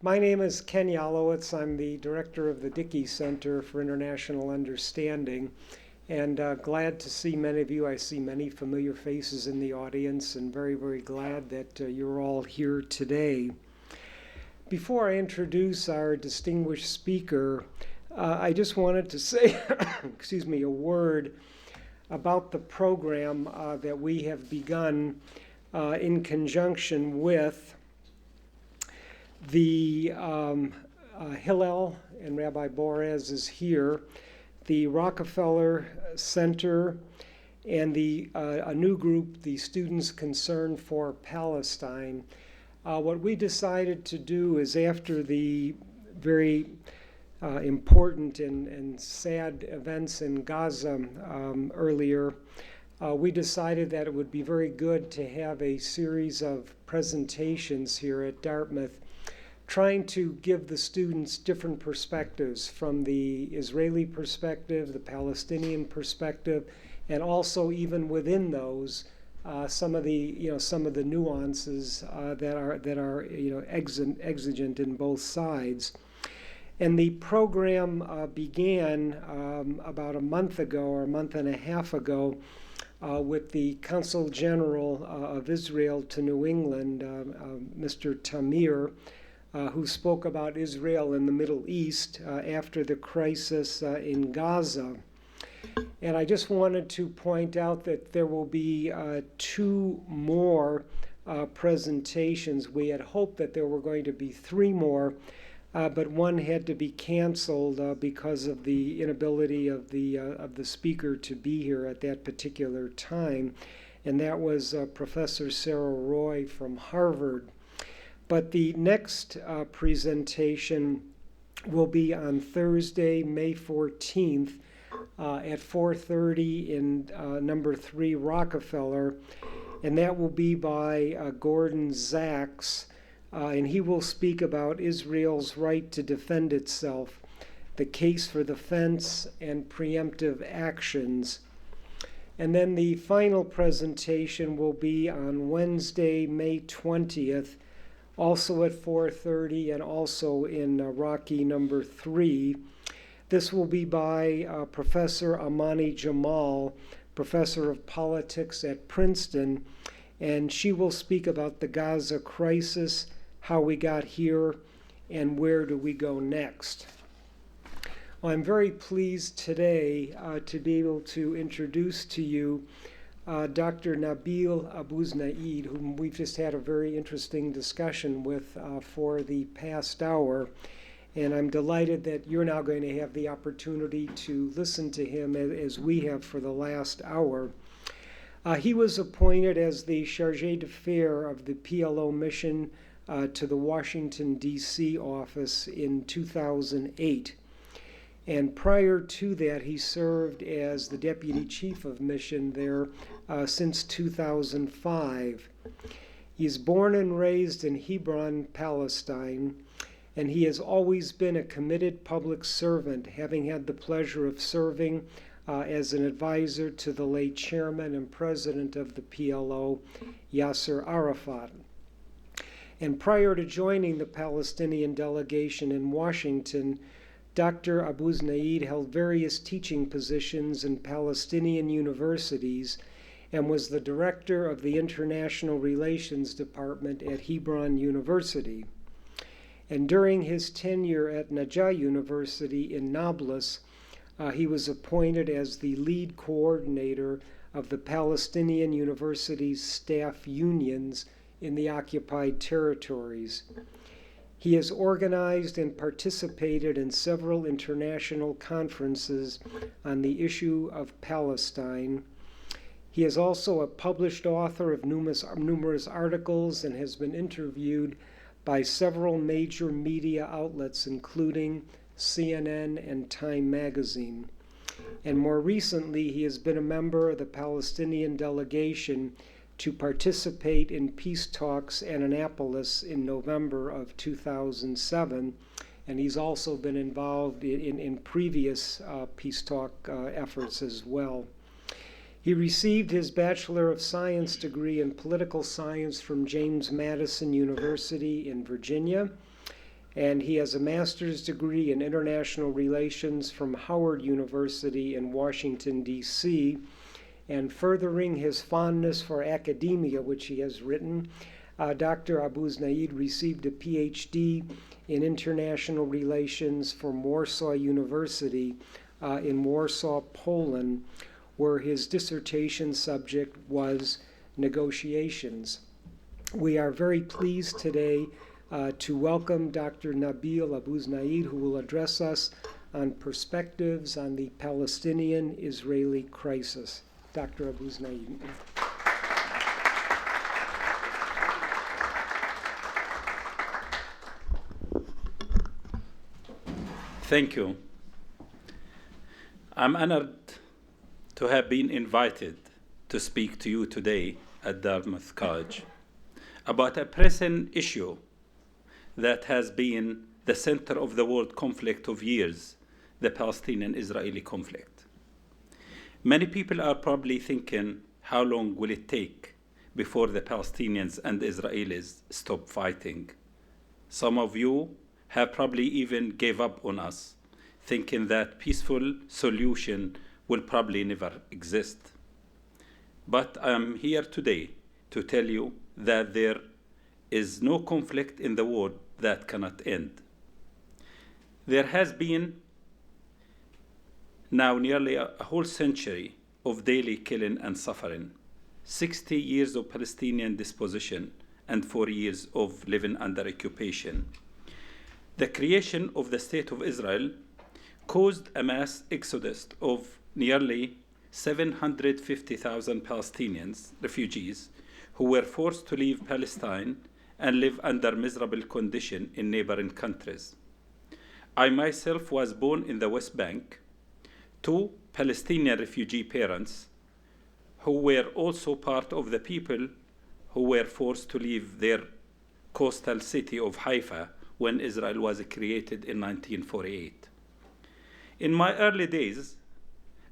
My name is Ken Yalowitz. I'm the director of the Dickey Center for International Understanding, and glad to see many of you. I see many familiar faces in the audience, and very, very glad that you're all here today. Before I introduce our distinguished speaker, I just wanted to say, excuse me, a word about the program that we have begun in conjunction with the Hillel, and Rabbi Boraz is here, the Rockefeller Center, and a new group, the Students Concerned for Palestine. What we decided to do is, after the very important and sad events in Gaza earlier, we decided that it would be very good to have a series of presentations here at Dartmouth, trying to give the students different perspectives, from the Israeli perspective, the Palestinian perspective, and also even within those, some of the nuances that are exigent in both sides. And the program began about a month ago, or a month and a half ago, with the Consul General of Israel to New England, Mr. Tamir, who spoke about Israel in the Middle East after the crisis in Gaza. And I just wanted to point out that there will be two more presentations. We had hoped that there were going to be three more, but one had to be canceled because of the inability of the speaker to be here at that particular time, and that was Professor Sarah Roy from Harvard. But the next presentation will be on Thursday, May 14th at 4:30 in number 3 Rockefeller, and that will be by Gordon Zacks, and he will speak about Israel's right to defend itself, the case for the fence, and preemptive actions. And then the final presentation will be on Wednesday, May 20th, also at 4:30, and also in Rocky number 3. This will be by Professor Amani Jamal, professor of politics at Princeton, and she will speak about the Gaza crisis, how we got here, and where do we go next. Well, I'm very pleased today to be able to introduce to you Dr. Nabil Abuznaid, whom we've just had a very interesting discussion with for the past hour. And I'm delighted that you're now going to have the opportunity to listen to him as we have for the last hour. He was appointed as the Chargé d'Affaires of the PLO mission to the Washington, D.C. office in 2008. And prior to that, he served as the deputy chief of mission there since 2005. He's born and raised in Hebron, Palestine, and he has always been a committed public servant, having had the pleasure of serving as an advisor to the late chairman and president of the PLO, Yasser Arafat. And prior to joining the Palestinian delegation in Washington, Dr. Abuznaid held various teaching positions in Palestinian universities and was the director of the International Relations Department at Hebron University. And during his tenure at Najah University in Nablus, he was appointed as the lead coordinator of the Palestinian University's staff unions in the occupied territories. He has organized and participated in several international conferences on the issue of Palestine. He is also a published author of numerous articles and has been interviewed by several major media outlets, including CNN and Time magazine. And more recently, he has been a member of the Palestinian delegation to participate in peace talks at Annapolis in November of 2007, and he's also been involved in previous peace talk efforts as well. He received his Bachelor of Science degree in Political Science from James Madison University in Virginia, and he has a master's degree in international relations from Howard University in Washington, D.C., and furthering his fondness for academia, which he has written, Dr. Abuznaid received a PhD in international relations from Warsaw University in Warsaw, Poland, where his dissertation subject was negotiations. We are very pleased today to welcome Dr. Nabil Abuznaid, who will address us on perspectives on the Palestinian-Israeli crisis. Dr. Abuznaid. Thank you. I'm honored to have been invited to speak to you today at Dartmouth College about a pressing issue that has been the center of the world conflict of years, the Palestinian-Israeli conflict. Many people are probably thinking, how long will it take before the Palestinians and Israelis stop fighting? Some of you have probably even gave up on us, thinking that peaceful solution will probably never exist. But I'm here today to tell you that there is no conflict in the world that cannot end. There has been now nearly a whole century of daily killing and suffering, 60 years of Palestinian dispossession, and 4 years of living under occupation. The creation of the State of Israel caused a mass exodus of nearly 750,000 Palestinians, refugees, who were forced to leave Palestine and live under miserable conditions in neighboring countries. I myself was born in the West Bank. Two Palestinian refugee parents who were also part of the people who were forced to leave their coastal city of Haifa when Israel was created in 1948. In my early days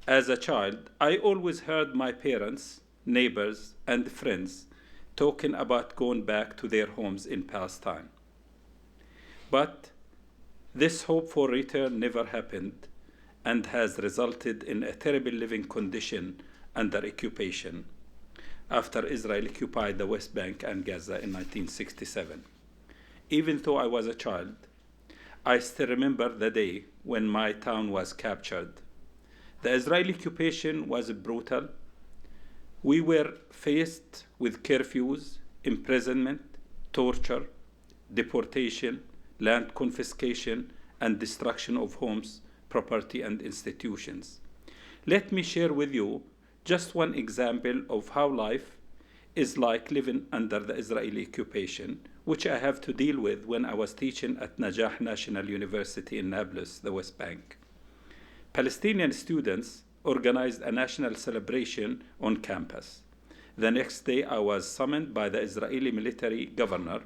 as a child, I always heard my parents, neighbors, and friends talking about going back to their homes in Palestine. But this hope for return never happened and has resulted in a terrible living condition under occupation after Israel occupied the West Bank and Gaza in 1967. Even though I was a child, I still remember the day when my town was captured. The Israeli occupation was brutal. We were faced with curfews, imprisonment, torture, deportation, land confiscation, and destruction of homes, property, and institutions. Let me share with you just one example of how life is like living under the Israeli occupation, which I have to deal with when I was teaching at Najah National University in Nablus, the West Bank. Palestinian students organized a national celebration on campus. The next day, I was summoned by the Israeli military governor,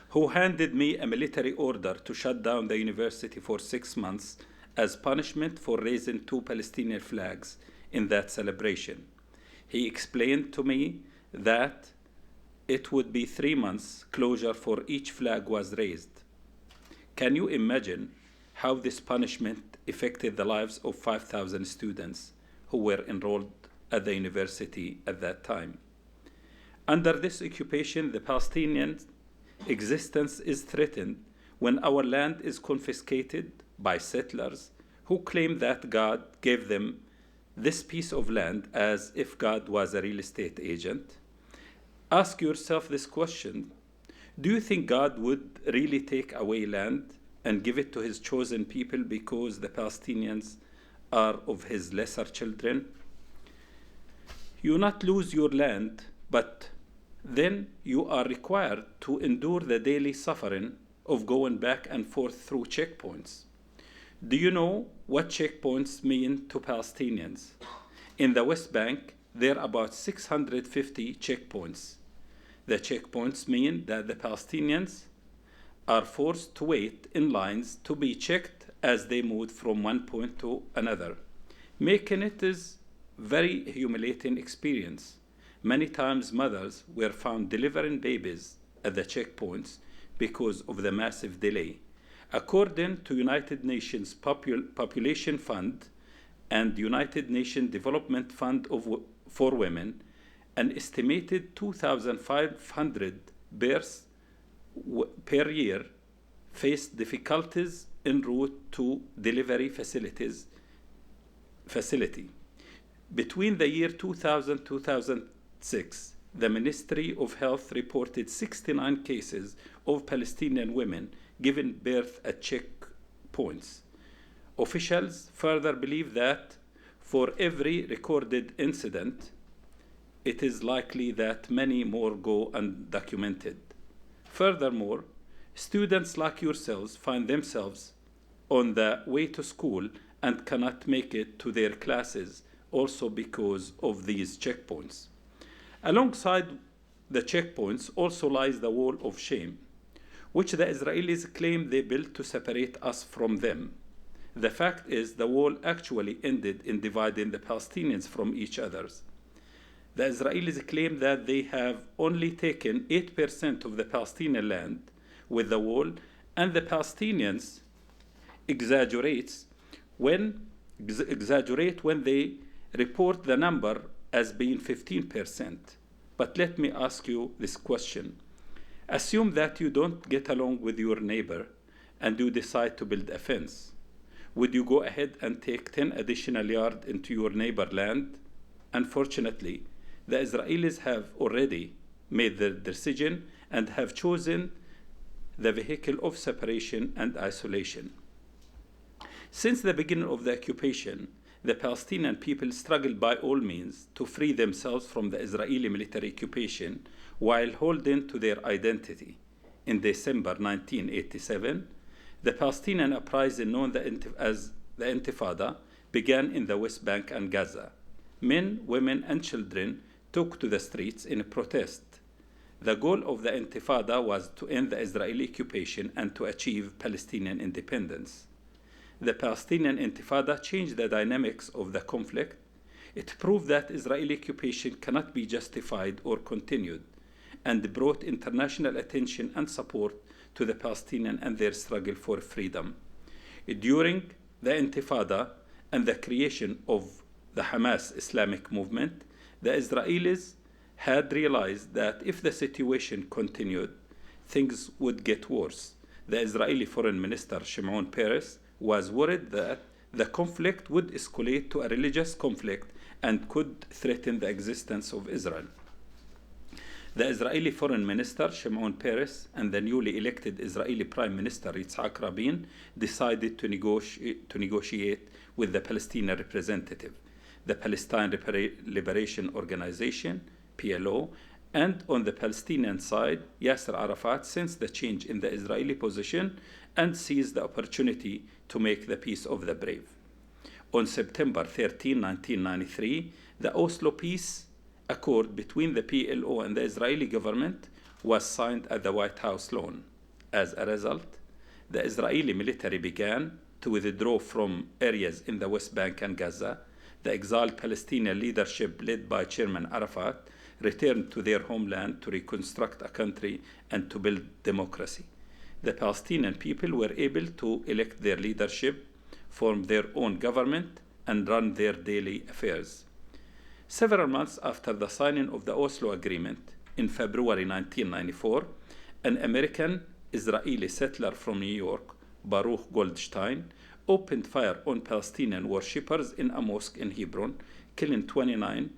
who handed me a military order to shut down the university for 6 months as punishment for raising 2 Palestinian flags in that celebration. He explained to me that it would be 3 months closure for each flag was raised. Can you imagine how this punishment affected the lives of 5,000 students who were enrolled at the university at that time? Under this occupation, the Palestinian existence is threatened when our land is confiscated by settlers who claim that God gave them this piece of land as if God was a real estate agent. Ask yourself this question: do you think God would really take away land and give it to his chosen people because the Palestinians are of his lesser children? You not lose your land, but then you are required to endure the daily suffering of going back and forth through checkpoints. Do you know what checkpoints mean to Palestinians? In the West Bank, there are about 650 checkpoints. The checkpoints mean that the Palestinians are forced to wait in lines to be checked as they move from one point to another, making it a very humiliating experience. Many times mothers were found delivering babies at the checkpoints because of the massive delay. According to United Nations Population Fund and United Nations Development Fund for Women, an estimated 2,500 births per year face difficulties en route to delivery facility. Between the year 2000 and 2006, the Ministry of Health reported 69 cases of Palestinian women giving birth at checkpoints. Officials further believe that for every recorded incident, it is likely that many more go undocumented. Furthermore, students like yourselves find themselves on the way to school and cannot make it to their classes also because of these checkpoints. Alongside the checkpoints also lies the wall of shame, which the Israelis claim they built to separate us from them. The fact is, the wall actually ended in dividing the Palestinians from each other. The Israelis claim that they have only taken 8% of the Palestinian land with the wall, and the Palestinians exaggerate when they report the number as being 15%. But let me ask you this question. Assume that you don't get along with your neighbor and you decide to build a fence. Would you go ahead and take 10 additional yards into your neighbor land? Unfortunately, the Israelis have already made their decision and have chosen the vehicle of separation and isolation. Since the beginning of the occupation, the Palestinian people struggled by all means to free themselves from the Israeli military occupation while holding to their identity. In December 1987, the Palestinian uprising known as the Intifada began in the West Bank and Gaza. Men, women, and children took to the streets in protest. The goal of the Intifada was to end the Israeli occupation and to achieve Palestinian independence. The Palestinian Intifada changed the dynamics of the conflict. It proved that Israeli occupation cannot be justified or continued, and brought international attention and support to the Palestinians and their struggle for freedom. During the Intifada and the creation of the Hamas Islamic movement, the Israelis had realized that if the situation continued, things would get worse. The Israeli Foreign Minister Shimon Peres was worried that the conflict would escalate to a religious conflict and could threaten the existence of Israel. The Israeli Foreign Minister Shimon Peres and the newly elected Israeli Prime Minister Yitzhak Rabin decided to negotiate with the Palestinian representative, the Palestine Liberation Organization, PLO, and on the Palestinian side, Yasser Arafat sensed the change in the Israeli position and seized the opportunity to make the peace of the brave. On September 13, 1993, the Oslo Peace Accord between the PLO and the Israeli government was signed at the White House lawn. As a result, the Israeli military began to withdraw from areas in the West Bank and Gaza. The exiled Palestinian leadership led by Chairman Arafat returned to their homeland to reconstruct a country and to build democracy. The Palestinian people were able to elect their leadership, form their own government, and run their daily affairs. Several months after the signing of the Oslo Agreement in February 1994, an American Israeli settler from New York, Baruch Goldstein, opened fire on Palestinian worshippers in a mosque in Hebron, killing 29,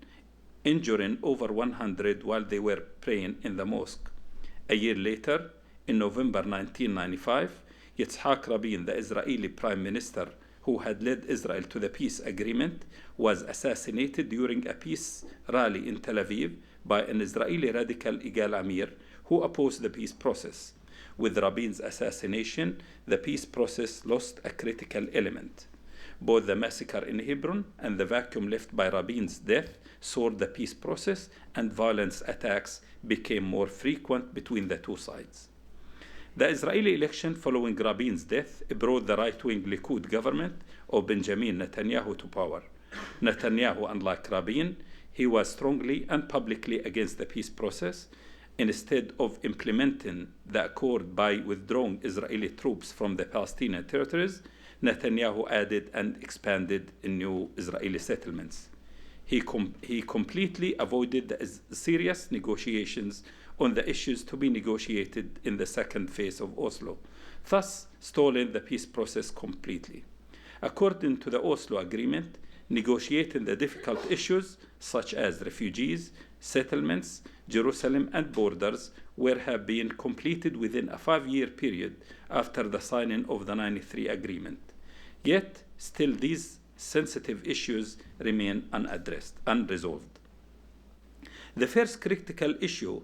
injuring over 100 while they were praying in the mosque. A year later, in November 1995, Yitzhak Rabin, the Israeli Prime Minister who had led Israel to the peace agreement, was assassinated during a peace rally in Tel Aviv by an Israeli radical Igal Amir who opposed the peace process. With Rabin's assassination, the peace process lost a critical element. Both the massacre in Hebron and the vacuum left by Rabin's death soured the peace process, and violent attacks became more frequent between the two sides. The Israeli election following Rabin's death brought the right-wing Likud government of Benjamin Netanyahu to power. Netanyahu, unlike Rabin, he was strongly and publicly against the peace process instead of implementing the accord by withdrawing Israeli troops from the Palestinian territories, Netanyahu added and expanded new Israeli settlements. He completely avoided the serious negotiations on the issues to be negotiated in the second phase of Oslo, thus stalling the peace process completely. According to the Oslo Agreement, negotiating the difficult issues such as refugees, settlements, Jerusalem, and borders were have been completed within a 5-year period after the signing of the 93 agreement. Yet, still these sensitive issues remain unresolved. The first critical issue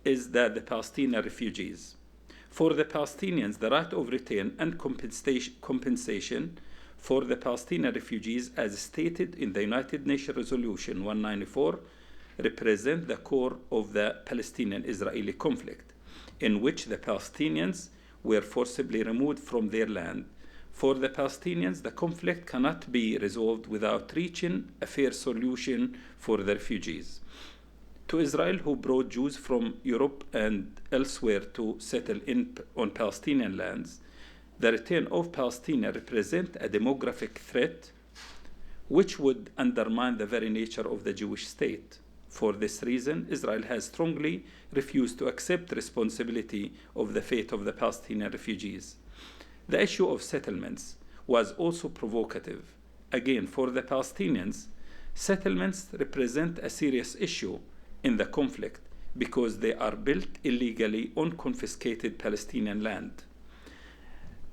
is that the Palestinian refugees. For the Palestinians, the right of return and compensation for the Palestinian refugees, as stated in the United Nations Resolution 194, represent the core of the Palestinian-Israeli conflict, in which the Palestinians were forcibly removed from their land. For the Palestinians, the conflict cannot be resolved without reaching a fair solution for the refugees. To Israel, who brought Jews from Europe and elsewhere to settle on Palestinian lands, the return of Palestinians represents a demographic threat which would undermine the very nature of the Jewish state. For this reason, Israel has strongly refused to accept responsibility of the fate of the Palestinian refugees. The issue of settlements was also provocative. Again, for the Palestinians, settlements represent a serious issue in the conflict because they are built illegally on confiscated Palestinian land.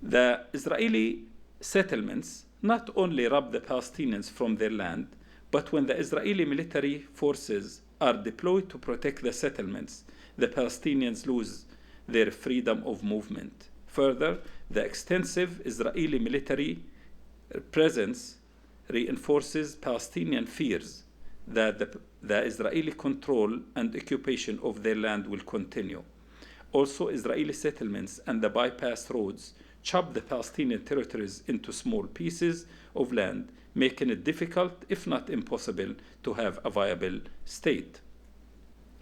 The Israeli settlements not only rob the Palestinians from their land, but when the Israeli military forces are deployed to protect the settlements, the Palestinians lose their freedom of movement. Further, the extensive Israeli military presence reinforces Palestinian fears that the Israeli control and occupation of their land will continue. Also, Israeli settlements and the bypass roads chop the Palestinian territories into small pieces of land, making it difficult, if not impossible, to have a viable state.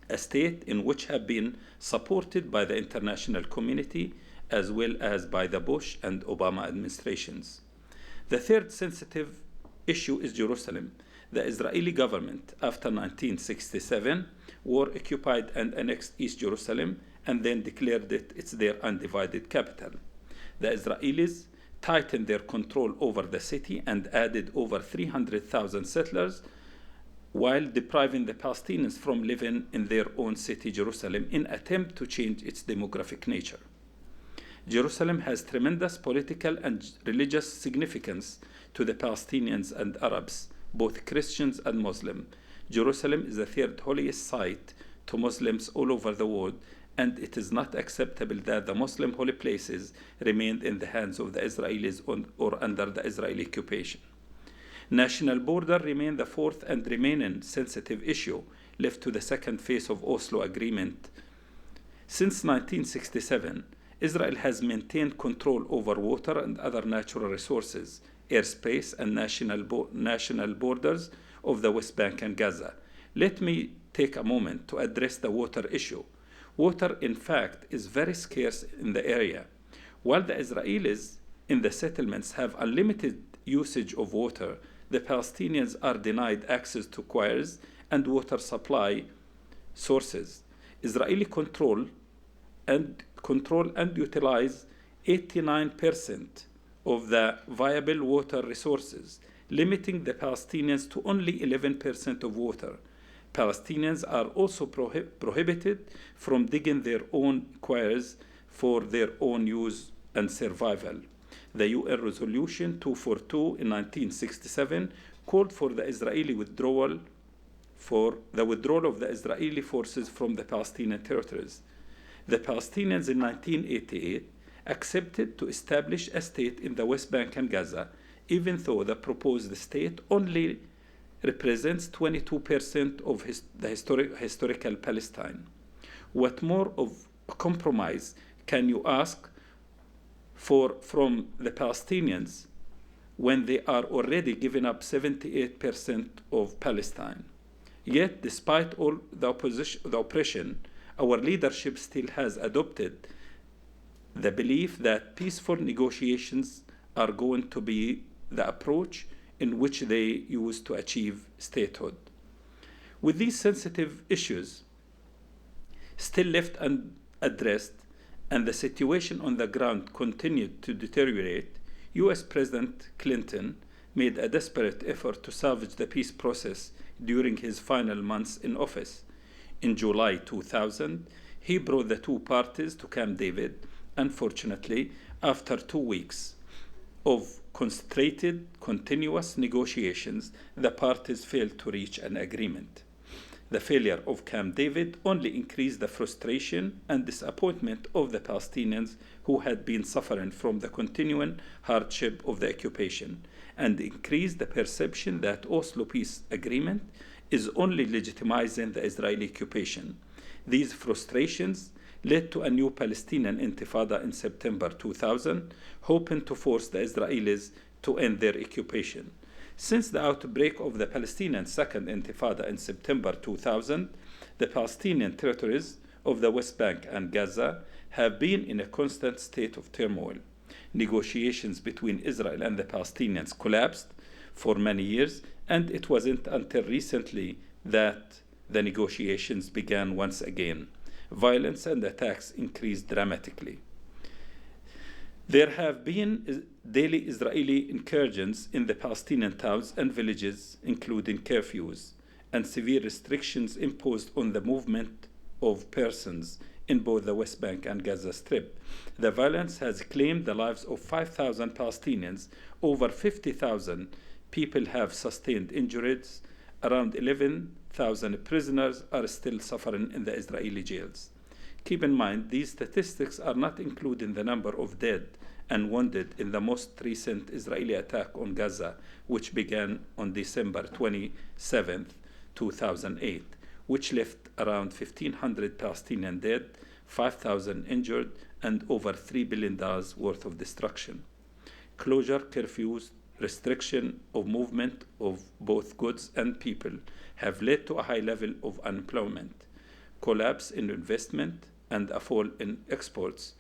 A state in which have been supported by the international community as well as by the Bush and Obama administrations. The third sensitive issue is Jerusalem. The Israeli government, after 1967, occupied and annexed East Jerusalem and then declared it their undivided capital. The Israelis tightened their control over the city and added over 300,000 settlers while depriving the Palestinians from living in their own city, Jerusalem, in an attempt to change its demographic nature. Jerusalem has tremendous political and religious significance to the Palestinians and Arabs, both Christians and Muslims. Jerusalem is the third holiest site to Muslims all over the world, and it is not acceptable that the Muslim holy places remained in the hands of the Israelis or under the Israeli occupation. National border remained the fourth and remaining sensitive issue left to the second phase of Oslo Agreement. Since 1967, Israel has maintained control over water and other natural resources, airspace, and national borders of the West Bank and Gaza. Let me take a moment to address the water issue. Water, in fact, is very scarce in the area. While the Israelis in the settlements have unlimited usage of water, the Palestinians are denied access to quarries and water supply sources. Israeli control and utilize 89% of the viable water resources, limiting the Palestinians to only 11% of water. Palestinians are also prohibited from digging their own quarries for their own use and survival. The UN Resolution 242 in 1967 called for the withdrawal of the Israeli forces from the Palestinian territories. The Palestinians in 1988 accepted to establish a state in the West Bank and Gaza, even though the proposed state only represents 22% of the historical Palestine. What more of a compromise can you ask for from the Palestinians when they are already giving up 78% of Palestine? Yet, despite all the oppression, our leadership still has adopted the belief that peaceful negotiations are going to be the approach in which they use to achieve statehood. With these sensitive issues still left unaddressed and the situation on the ground continued to deteriorate, US President Clinton made a desperate effort to salvage the peace process during his final months in office. In July 2000, he brought the two parties to Camp David. Unfortunately, after 2 weeks of concentrated, continuous negotiations, the parties failed to reach an agreement. The failure of Camp David only increased the frustration and disappointment of the Palestinians who had been suffering from the continuing hardship of the occupation, and increased the perception that Oslo peace agreement is only legitimizing the Israeli occupation. These frustrations led to a new Palestinian intifada in September 2000, hoping to force the Israelis to end their occupation. Since the outbreak of the Palestinian Second Intifada in September 2000, the Palestinian territories of the West Bank and Gaza have been in a constant state of turmoil. Negotiations between Israel and the Palestinians collapsed for many years, and it wasn't until recently that the negotiations began once again. Violence and attacks increased dramatically. There have been daily Israeli incursions in the Palestinian towns and villages, including curfews and severe restrictions imposed on the movement of persons in both the West Bank and Gaza Strip. The violence has claimed the lives of 5,000 Palestinians. Over 50,000 people have sustained injuries. Around 11,000 prisoners are still suffering in the Israeli jails. Keep in mind, these statistics are not including the number of dead and wounded in the most recent Israeli attack on Gaza, which began on December 27, 2008, which left around 1,500 Palestinians dead, 5,000 injured, and over $3 billion worth of destruction. Closure, curfews, restriction of movement of both goods and people have led to a high level of unemployment, collapse in investment, and a fall in exports.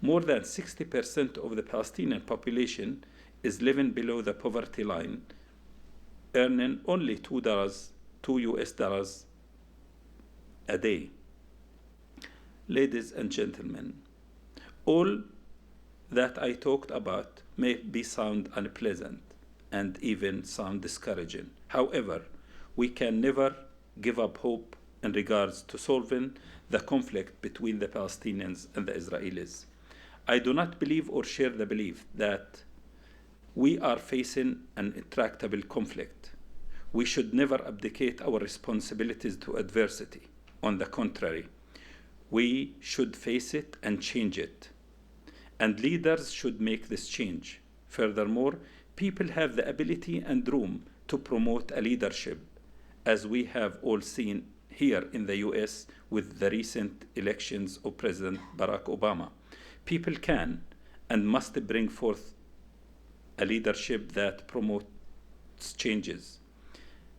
More than 60% of the Palestinian population is living below the poverty line, earning only $2 US a day. Ladies and gentlemen, all that I talked about may sound unpleasant and even sound discouraging. However, we can never give up hope in regards to solving the conflict between the Palestinians and the Israelis. I do not believe or share the belief that we are facing an intractable conflict. We should never abdicate our responsibilities to adversity. On the contrary, we should face it and change it. And leaders should make this change. Furthermore, people have the ability and room to promote a leadership, as we have all seen here in the US with the recent elections of President Barack Obama. People can and must bring forth a leadership that promotes changes.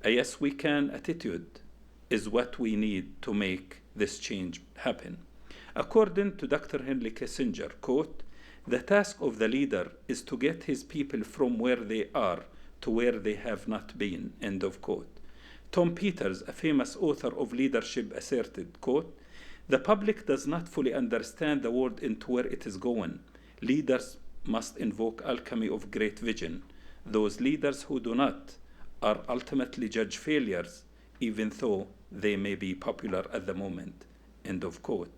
A yes we can attitude is what we need to make this change happen. According to Dr. Henry Kissinger, quote, "The task of the leader is to get his people from where they are to where they have not been," end of quote. Tom Peters, a famous author of leadership, asserted, quote, "The public does not fully understand the world into where it is going. Leaders must invoke alchemy of great vision. Those leaders who do not are ultimately judge failures, even though they may be popular at the moment," end of quote.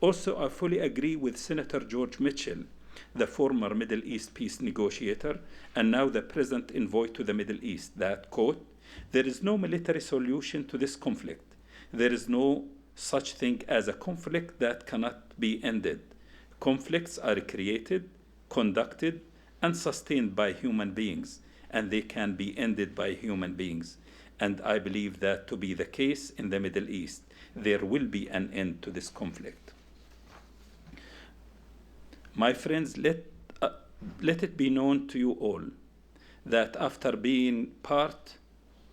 Also, I fully agree with Senator George Mitchell, the former Middle East peace negotiator and now the present envoy to the Middle East, that, quote, "There is no military solution to this conflict. There is no such thing as a conflict that cannot be ended. Conflicts are created, conducted, and sustained by human beings, and they can be ended by human beings. And I believe that to be the case in the Middle East. There will be an end to this conflict." My friends, let it be known to you all that after being part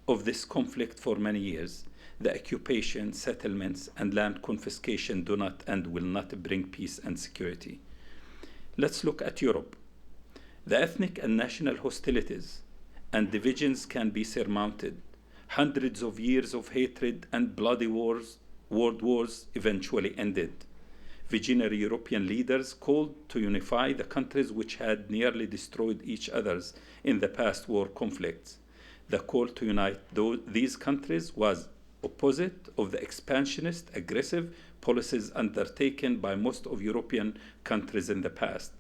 of this conflict for many years, The occupation, settlements, and land confiscation do not and will not bring peace and security. Let's look at Europe. The ethnic and national hostilities and divisions can be surmounted. Hundreds of years of hatred and bloody wars, world wars, eventually ended. Visionary European leaders called to unify the countries which had nearly destroyed each other's in the past war conflicts. The call to unite these countries was opposite of the expansionist, aggressive policies undertaken by most of European countries in the past.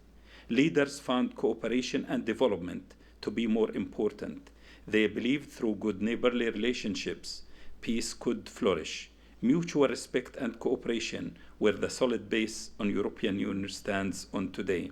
Leaders found cooperation and development to be more important. They believed through good neighborly relationships, peace could flourish. Mutual respect and cooperation were the solid base on European Union stands on today.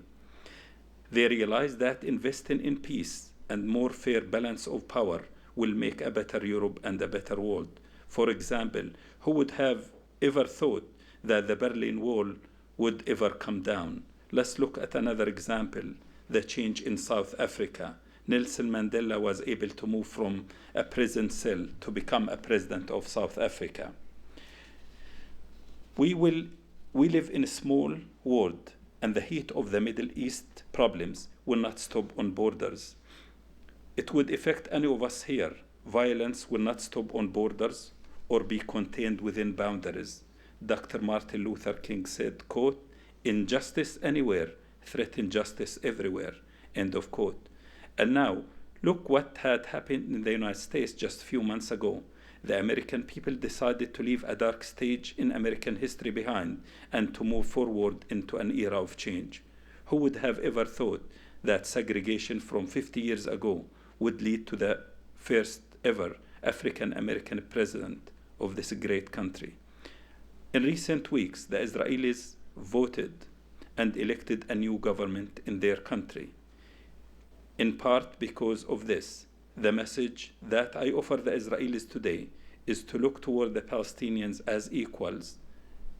They realized that investing in peace and more fair balance of power will make a better Europe and a better world. For example, who would have ever thought that the Berlin Wall would ever come down? Let's look at another example, the change in South Africa. Nelson Mandela was able to move from a prison cell to become a president of South Africa. We live in a small world, and the heat of the Middle East problems will not stop on borders. It would affect any of us here. Violence will not stop on borders or be contained within boundaries. Dr. Martin Luther King said, quote, "Injustice anywhere, threaten justice everywhere," end of quote. And now, look what had happened in the United States just a few months ago. The American people decided to leave a dark stage in American history behind and to move forward into an era of change. Who would have ever thought that segregation from 50 years ago would lead to the first ever African American president of this great country? In recent weeks, the Israelis voted and elected a new government in their country. In part because of this, the message that I offer the Israelis today is to look toward the Palestinians as equals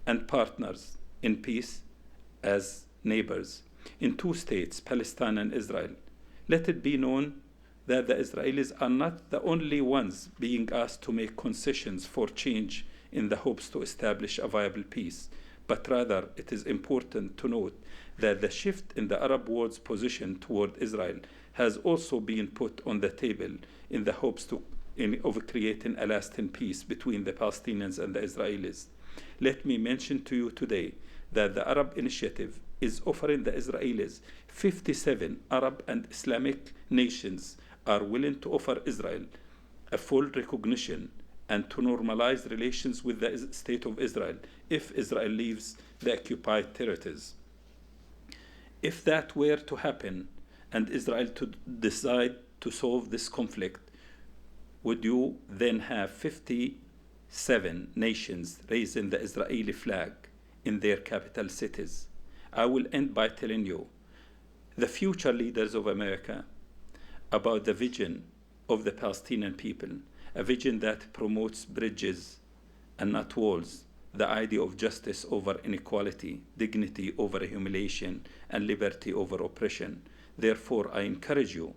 and partners in peace, as neighbors in two states, Palestine and Israel. Let it be known that the Israelis are not the only ones being asked to make concessions for change in the hopes to establish a viable peace, but rather it is important to note that the shift in the Arab world's position toward Israel has also been put on the table in the hopes of creating a lasting peace between the Palestinians and the Israelis. Let me mention to you today that the Arab Initiative is offering the Israelis 57 Arab and Islamic nations are willing to offer Israel a full recognition and to normalize relations with the state of Israel if Israel leaves the occupied territories. If that were to happen and Israel to decide to solve this conflict, would you then have 57 nations raising the Israeli flag in their capital cities? I will end by telling you, the future leaders of America, about the vision of the Palestinian people, a vision that promotes bridges and not walls, the idea of justice over inequality, dignity over humiliation, and liberty over oppression. Therefore, I encourage you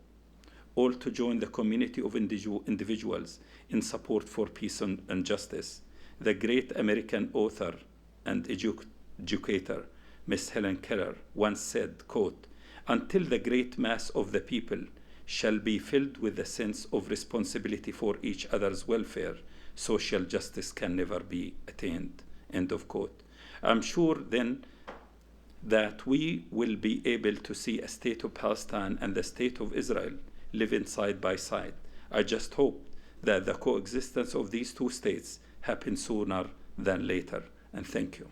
all to join the community of individuals in support for peace and justice. The great American author and educator, Miss Helen Keller, once said, quote, "Until the great mass of the people shall be filled with the sense of responsibility for each other's welfare, social justice can never be attained," end of quote. I'm sure then that we will be able to see a state of Palestine and the state of Israel living side by side. I just hope that the coexistence of these two states happens sooner than later. And thank you.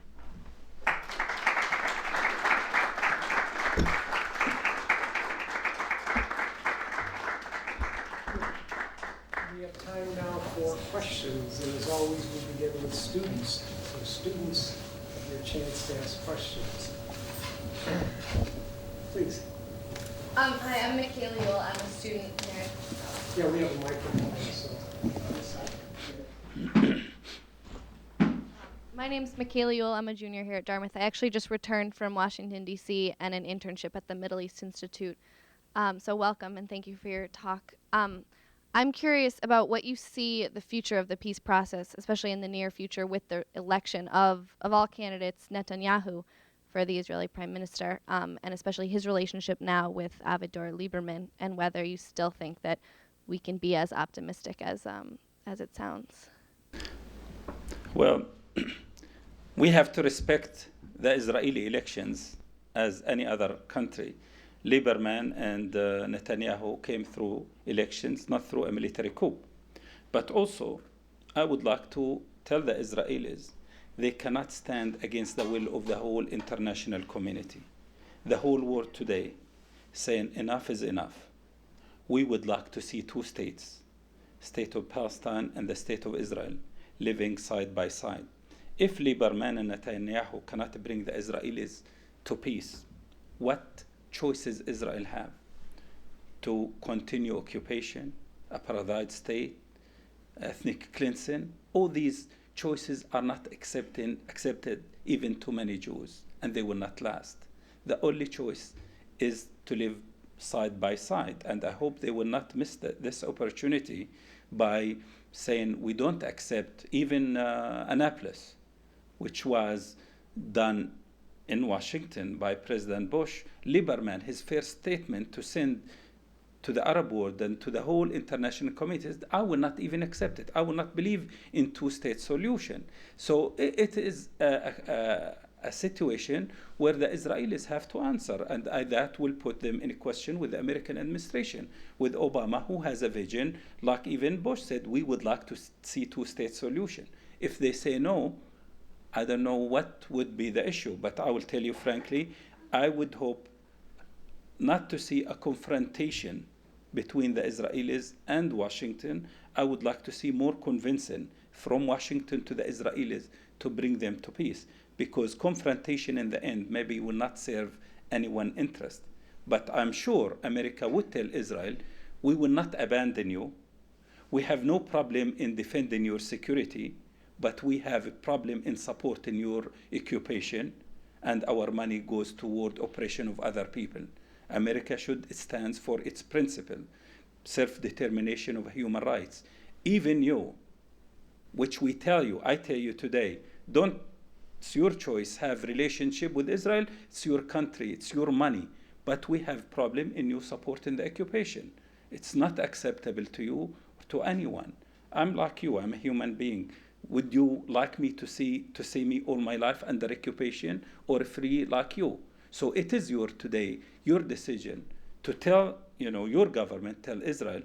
We have time now for questions, and as always, we begin with students. So students have your chance to ask questions. Please. Hi, I'm Michaela Yule. I'm a student here. Yeah, we have a microphone, so. My name's Michaela Yule. I'm a junior here at Dartmouth. I actually just returned from Washington, D.C. and an internship at the Middle East Institute. So welcome and thank you for your talk. I'm curious about what you see the future of the peace process, especially in the near future with the election of all candidates, Netanyahu, for the Israeli prime minister, and especially his relationship now with Avigdor Lieberman, and whether you still think that we can be as optimistic as it sounds. Well, we have to respect the Israeli elections as any other country. Lieberman and Netanyahu came through elections, not through a military coup. But also, I would like to tell the Israelis they cannot stand against the will of the whole international community. The whole world today saying enough is enough. We would like to see two states, state of Palestine and the state of Israel, living side by side. If Lieberman and Netanyahu cannot bring the Israelis to peace, what choices Israel have? To continue occupation, apartheid state, ethnic cleansing? All these choices are not accepted even to many Jews, and they will not last. The only choice is to live side by side, and I hope they will not miss this opportunity by saying we don't accept even Annapolis, which was done in Washington by President Bush. Lieberman, his first statement to send to the Arab world and to the whole international community is, I will not even accept it. I will not believe in two-state solution. So it is a situation where the Israelis have to answer, and that will put them in question with the American administration, with Obama, who has a vision, like even Bush said, we would like to see two-state solution. If they say no, I don't know what would be the issue, but I will tell you frankly, I would hope not to see a confrontation between the Israelis and Washington. I would like to see more convincing from Washington to the Israelis to bring them to peace, because confrontation in the end maybe will not serve anyone's interest. But I'm sure America would tell Israel, we will not abandon you. We have no problem in defending your security, but we have a problem in supporting your occupation, and our money goes toward oppression of other people. America should stand for its principle, self-determination of human rights. Even you, which we tell you, I tell you today, don't, it's your choice, have relationship with Israel, it's your country, it's your money, but we have problem in you supporting the occupation. It's not acceptable to you or to anyone. I'm like you, I'm a human being. Would you like me to see me all my life under occupation or free like you? So it is your decision to tell your government, tell Israel,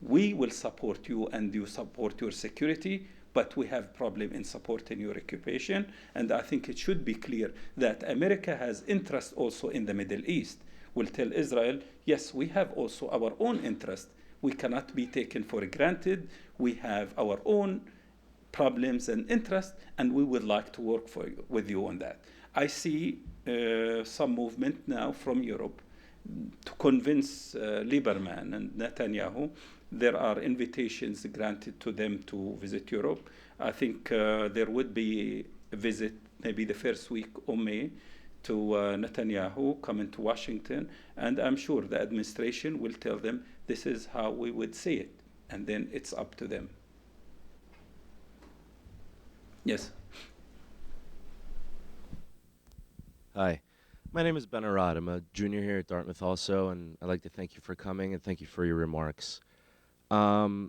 we will support you and you support your security, but we have problem in supporting your occupation. And I think it should be clear that America has interest also in the Middle East. We'll tell Israel, yes, we have also our own interest. We cannot be taken for granted. We have our own problems and interests, and we would like to work with you on that. I see some movement now from Europe to convince Lieberman and Netanyahu. There are invitations granted to them to visit Europe. I think there would be a visit maybe the first week of May to Netanyahu coming to Washington, and I'm sure the administration will tell them this is how we would see it, and then it's up to them. Yes. Hi, my name is Ben Arad. I'm a junior here at Dartmouth also, and I'd like to thank you for coming and thank you for your remarks. The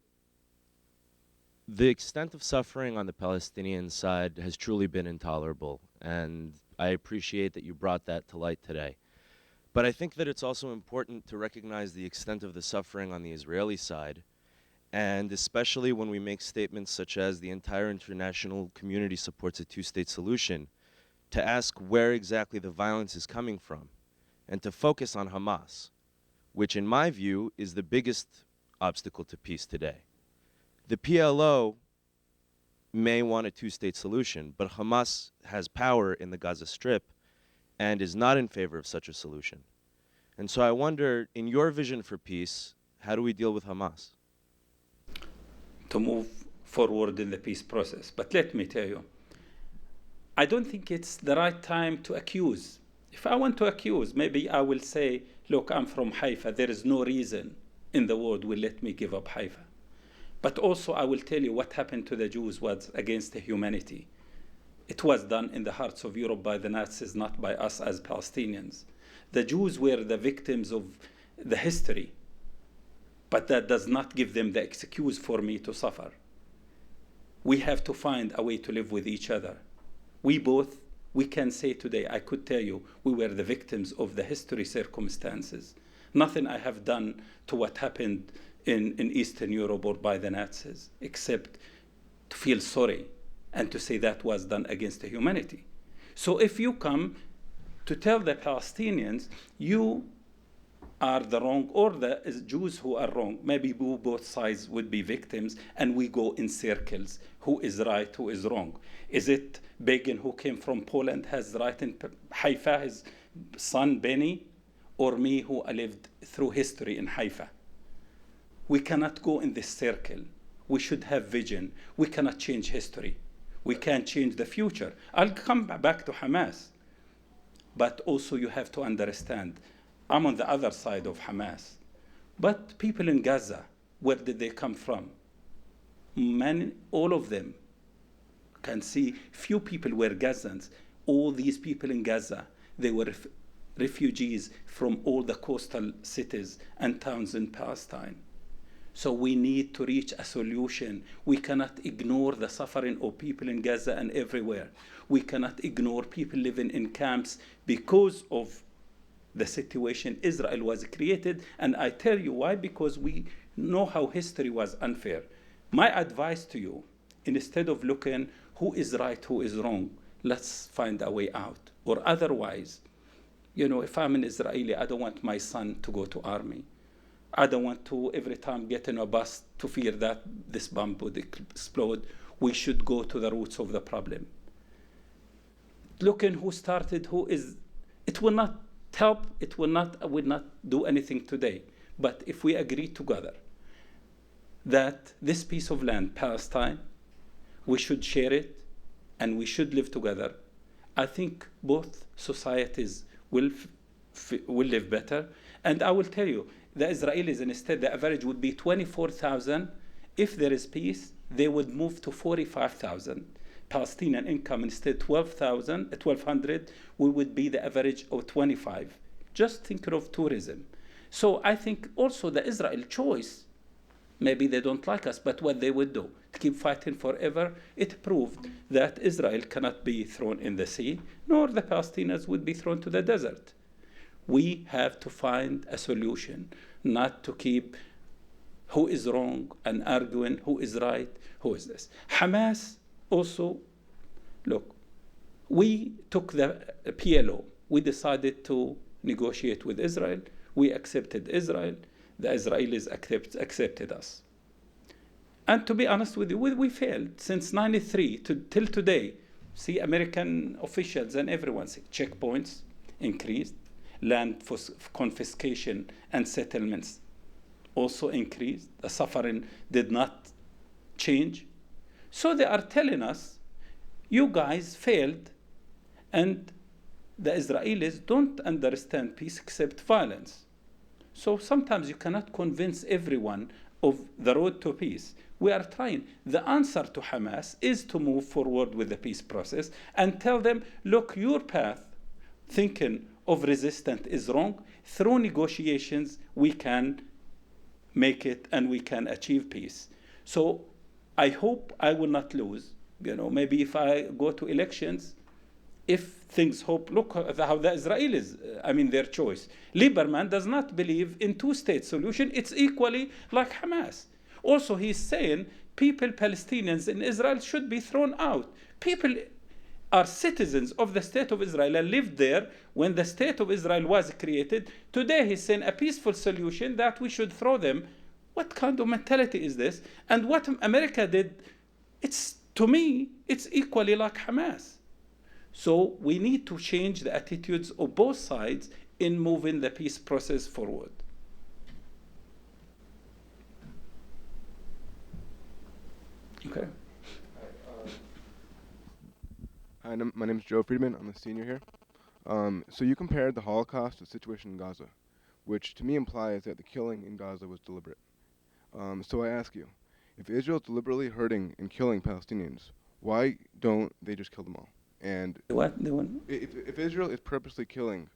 extent of suffering on the Palestinian side has truly been intolerable, and I appreciate that you brought that to light today. But I think that it's also important to recognize the extent of the suffering on the Israeli side, and especially when we make statements such as the entire international community supports a two-state solution, to ask where exactly the violence is coming from, and to focus on Hamas, which in my view is the biggest obstacle to peace today. The PLO may want a two-state solution, but Hamas has power in the Gaza Strip and is not in favor of such a solution. And so I wonder, in your vision for peace, how do we deal with Hamas? To move forward in the peace process. But let me tell you, I don't think it's the right time to accuse. If I want to accuse, maybe I will say, look, I'm from Haifa. There is no reason in the world will let me give up Haifa. But also, I will tell you what happened to the Jews was against humanity. It was done in the hearts of Europe by the Nazis, not by us as Palestinians. The Jews were the victims of the history, but that does not give them the excuse for me to suffer. We have to find a way to live with each other. We can say today, I could tell you, we were the victims of the history circumstances. Nothing I have done to what happened in Eastern Europe or by the Nazis, except to feel sorry and to say that was done against humanity. So if you come to tell the Palestinians, you are the wrong, or the Jews who are wrong, maybe both sides would be victims, and we go in circles. Who is right, who is wrong? Is it Begin, who came from Poland, has right in Haifa, his son Benny, or me, who lived through history in Haifa? We cannot go in this circle. We should have vision. We cannot change history. We can't change the future. I'll come back to Hamas. But also you have to understand, I'm on the other side of Hamas. But people in Gaza, where did they come from? All of them can see few people were Gazans. All these people in Gaza, they were refugees from all the coastal cities and towns in Palestine. So we need to reach a solution. We cannot ignore the suffering of people in Gaza and everywhere. We cannot ignore people living in camps because of the situation Israel was created. And I tell you why, because we know how history was unfair. My advice to you, instead of looking who is right, who is wrong, let's find a way out. Or otherwise, if I'm an Israeli, I don't want my son to go to army. I don't want to every time get in a bus to fear that this bomb would explode. We should go to the roots of the problem. Looking who started, it will not help, it will not do anything today. But if we agree together that this piece of land, Palestine, we should share it and we should live together, I think both societies will live better. And I will tell you, the Israelis, instead, the average would be 24,000. If there is peace, they would move to 45,000. Palestinian income instead 1,200, we would be the average of 25. Just think of tourism. So I think also the Israel choice, maybe they don't like us, but what they would do, to keep fighting forever, it proved that Israel cannot be thrown in the sea, nor the Palestinians would be thrown to the desert. We have to find a solution, not to keep who is wrong and arguing who is right, who is this. Hamas also, look, we took the PLO. We decided to negotiate with Israel. We accepted Israel. The Israelis accepted us. And to be honest with you, we failed since 93 till today. See, American officials and everyone say checkpoints increased. Land for confiscation and settlements also increased. The suffering did not change. So they are telling us, you guys failed, and the Israelis don't understand peace except violence. So sometimes you cannot convince everyone of the road to peace. We are trying. The answer to Hamas is to move forward with the peace process and tell them, look, your path, thinking of resistance is wrong. Through negotiations, we can make it and we can achieve peace. So I hope I will not lose. Maybe if I go to elections, if things hope, look how the Israelis, their choice. Lieberman does not believe in two-state solution. It's equally like Hamas. Also, he's saying Palestinians in Israel should be thrown out. People are citizens of the state of Israel and lived there when the state of Israel was created. Today he's saying a peaceful solution that we should throw them. What kind of mentality is this? And what America did, to me, it's equally like Hamas. So we need to change the attitudes of both sides in moving the peace process forward. Okay. Hi, my name is Joe Friedman. I'm a senior here. So you compared the Holocaust to the situation in Gaza, which to me implies that the killing in Gaza was deliberate. So I ask you, If Israel is deliberately hurting and killing Palestinians, why don't they just kill them all? And What? The one? if Israel is purposely killing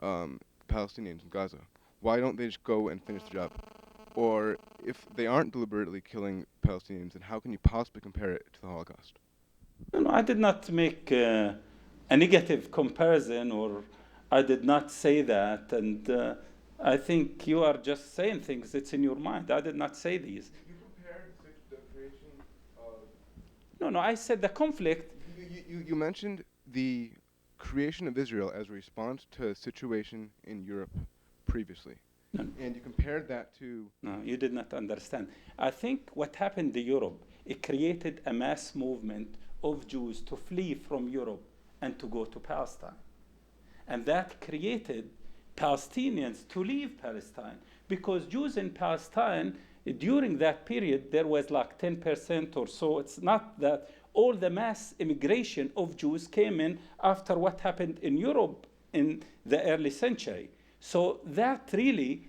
Palestinians in Gaza, why don't they just go and finish the job? Or if they aren't deliberately killing Palestinians, then how can you possibly compare it to the Holocaust? No, I did not make a negative comparison, or I did not say that. And I think you are just saying things that's in your mind. I did not say these. You compared the creation of... No, I said the conflict. You mentioned the creation of Israel as a response to a situation in Europe previously. No. And you compared that to... No, you did not understand. I think what happened in Europe, it created a mass movement of Jews to flee from Europe and to go to Palestine. And that created Palestinians to leave Palestine, because Jews in Palestine, during that period, there was like 10% or so. It's not that all the mass immigration of Jews came in after what happened in Europe in the early century. So that really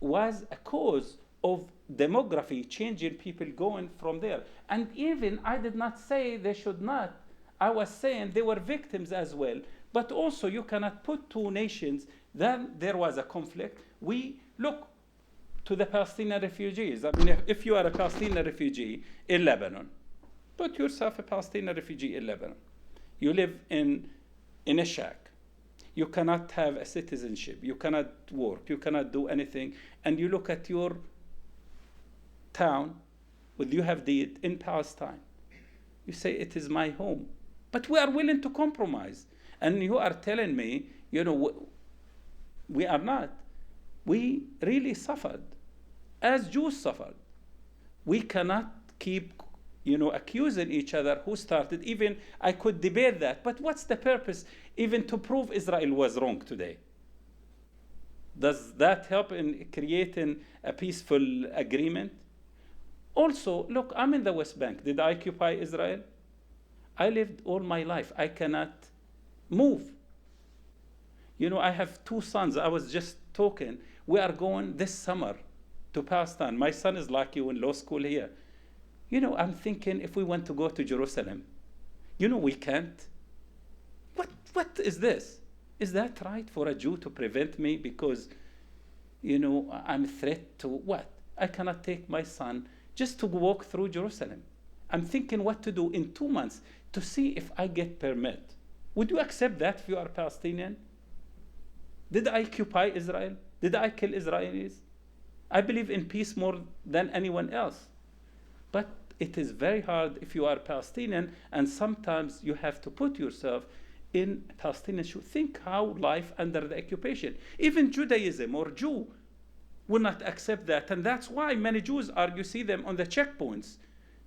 was a cause of demography, changing people going from there. And even I did not say they should not. I was saying they were victims as well. But also you cannot put two nations. Then there was a conflict. We look to the Palestinian refugees. I mean, if you are a Palestinian refugee in Lebanon, put yourself a Palestinian refugee in Lebanon. You live in a shack. You cannot have a citizenship. You cannot work. You cannot do anything. And you look at your town, what you have did in Palestine. You say, it is my home. But we are willing to compromise. And you are telling me, we are not. We really suffered, as Jews suffered. We cannot keep accusing each other who started. Even I could debate that. But what's the purpose even to prove Israel was wrong today? Does that help in creating a peaceful agreement? Also, look, I'm in the West Bank. Did I occupy Israel? I lived all my life. I cannot move. I have two sons. I was just talking. We are going this summer to Palestine. My son is like you in law school here. I'm thinking if we want to go to Jerusalem, we can't. What is this? Is that right for a Jew to prevent me because, I'm a threat to what? I cannot take my son just to walk through Jerusalem. I'm thinking what to do in 2 months to see if I get permit. Would you accept that if you are Palestinian? Did I occupy Israel? Did I kill Israelis? I believe in peace more than anyone else. But it is very hard if you are Palestinian, and sometimes you have to put yourself in Palestinian shoes. Think how life under the occupation. Even Judaism or Jew will not accept that. And that's why many Jews you see them on the checkpoints,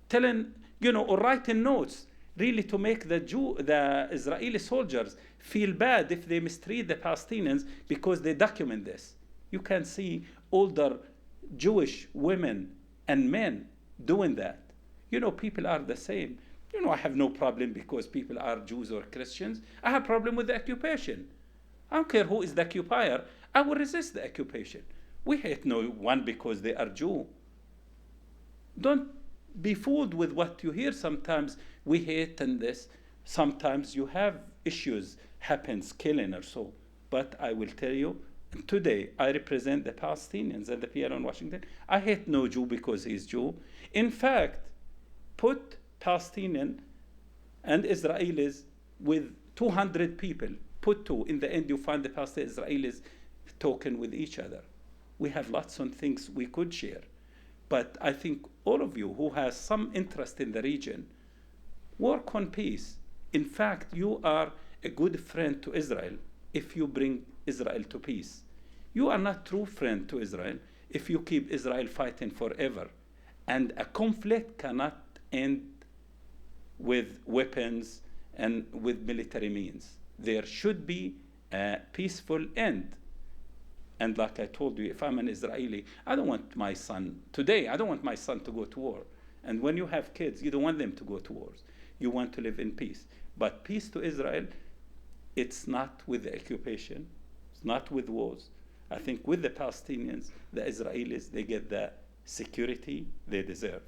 telling, or writing notes, really to make the Israeli soldiers feel bad if they mistreat the Palestinians because they document this. You can see older Jewish women and men doing that. People are the same. I have no problem because people are Jews or Christians. I have a problem with the occupation. I don't care who is the occupier. I will resist the occupation. We hate no one because they are Jew. Don't be fooled with what you hear. Sometimes we hate and this. Sometimes you have issues, happens, killing or so. But I will tell you, today I represent the Palestinians and the people in Washington. I hate no Jew because he's Jew. In fact, put Palestinian and Israelis with 200 people, put two. In the end, you find the Palestinians and Israelis talking with each other. We have lots of things we could share. But I think all of you who has some interest in the region, work on peace. In fact, you are a good friend to Israel if you bring Israel to peace. You are not true friend to Israel if you keep Israel fighting forever. And a conflict cannot end with weapons and with military means. There should be a peaceful end. And like I told you, if I'm an Israeli, I don't want my son to go to war. And when you have kids, you don't want them to go to wars. You want to live in peace. But peace to Israel, it's not with the occupation. It's not with wars. I think with the Palestinians, the Israelis, they get the security they deserve.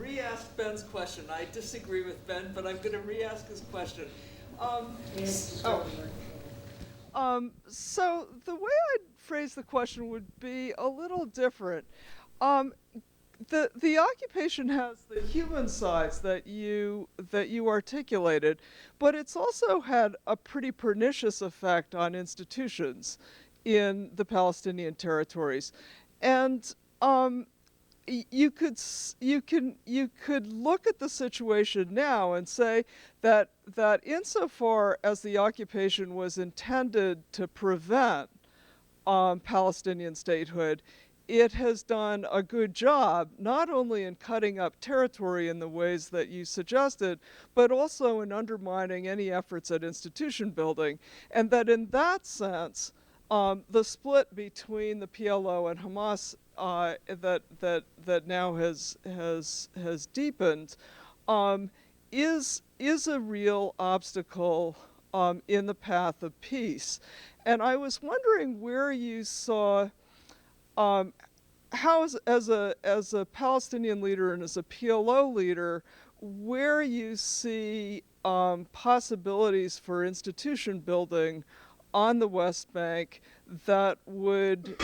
re-ask Ben's question. I disagree with Ben, but I'm going to re-ask his question. So the way I'd phrase the question would be a little different. The occupation has the human sides that you articulated, but it's also had a pretty pernicious effect on institutions in the Palestinian territories, and you could look at the situation now and say that insofar as the occupation was intended to prevent Palestinian statehood, it has done a good job, not only in cutting up territory in the ways that you suggested, but also in undermining any efforts at institution building. And that in that sense, the split between the PLO and Hamas that now has deepened is a real obstacle in the path of peace. And I was wondering where you saw how, as a Palestinian leader and as a PLO leader, where you see possibilities for institution building on the West Bank that would